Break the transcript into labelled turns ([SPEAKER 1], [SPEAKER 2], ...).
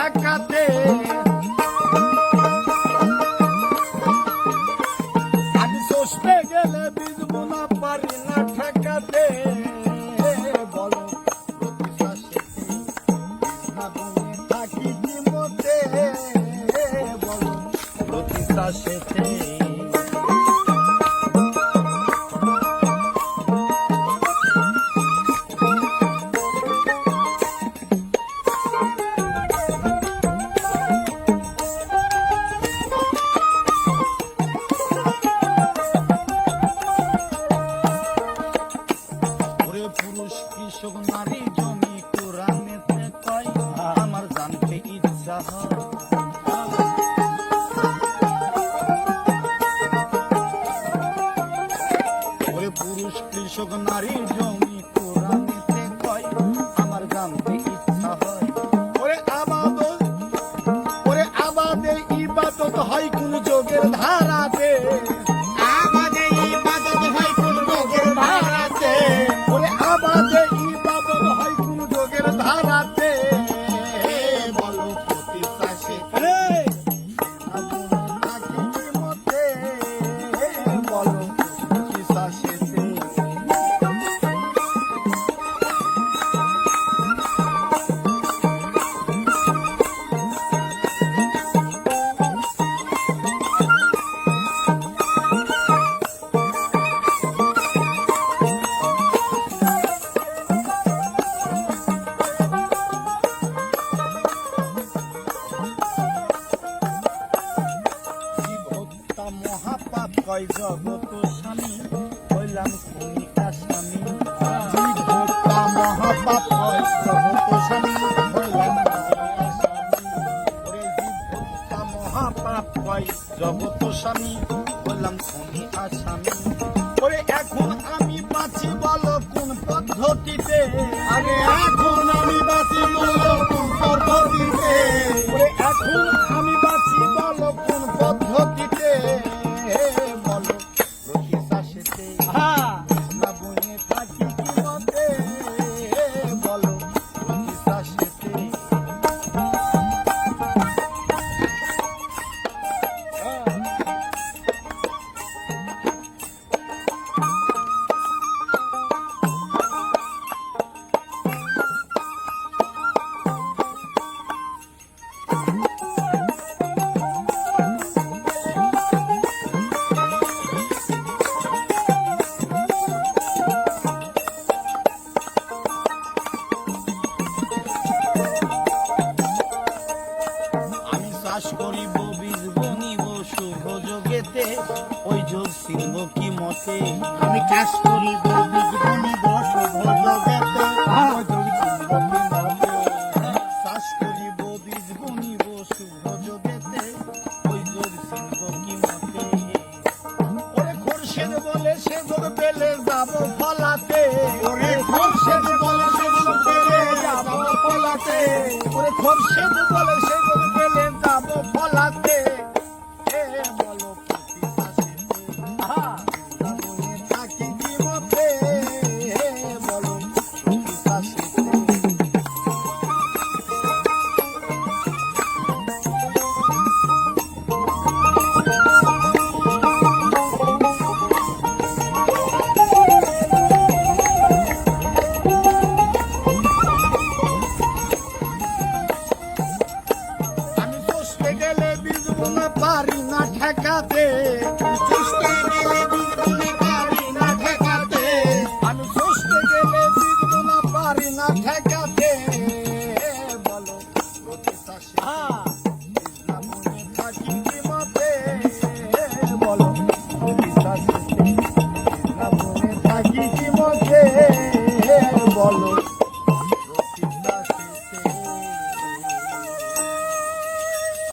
[SPEAKER 1] ঠেকাতে, আমি চষতে গেলে বিজবো না পারি না ঠেকাতে। বলো প্রতি শ্বাসেতে না বলে থাকি কি মতে, বলো প্রতি শ্বাসেতে। পুরুষ কৃষক নারী জমি কোরআনেতে কয়, আমার জানতে ইচ্ছা হয়। ওরে পুরুষ কৃষক নারী জমি কোরআনেতে কয়, আমার জানতে ইচ্ছা হয়। ওরে আবাদে ইবাদত হয় কোন যোগের ধারাতে, আবাদে ইবাদত হয় কোন যোগের ধারাতে। ওরে আবাদে ইবাদত হয় কোন যোগের ধারাতে, বলো প্রতি শ্বাসেতে থাকি কি মতে, বলো প্রতি শ্বাসেতে। মহাপাপ কয় জগত স্বামী, হইলাম খুনি আসামি। জীবহত্যা মহাপাপ কয় জগত স্বামী, হইলাম ওরে জীবহত্যা মহাপাপ কয় জগত স্বামী, হইলাম খুনি আসামি। ওরে এখন আমি বাঁচি বলো কোন পদ্ধতিতে, আরে এখন আমি বাঁচি বলো কোন পদ্ধতিতে। ওরে এখন আমি বাঁচি বলো কোন পদ্ধতিতে, বলো প্রতি শ্বাসেতে না বলে থাকি কি মতে, বলো প্রতি শ্বাসেতে। চাষ করিব বীজ বনিব শুভ যোগেতে, ওই যোগ ছিলব কি মতে। আমি চাষ করিব বীজ বনিব শুভ যোগেতে, ওই যোগ ছিলব কি মতে। চাষ করিব বীজ বনিব শুভ যোগেতে, ওই যোগ ছিলব কি মতে। ওরে খোরশেদ বলে সে যোগ পেলে যাব ফলাতে, ওরে খোরশেদ বলে সে যোগ পেলে যাব ফলাতে। ওরে খোরশেদ বলে সে যোগ পেলে যাব ফলাতে, বলো প্রতি শ্বাসেতে না বলে থাকি কি মতে, বলো প্রতি শ্বাসেতে। পারি না ঠেকাতে, চষতে গেলে বিজবো না পারি না ঠেকাতে। আমি চষতে গেলে বিজবো না পারি না ঠেকাতে, বলো প্রতি শ্বাসেতে না বলে থাকি কি মতে, বলো প্রতি শ্বাসেতে না বলে থাকি কি মতে, বলো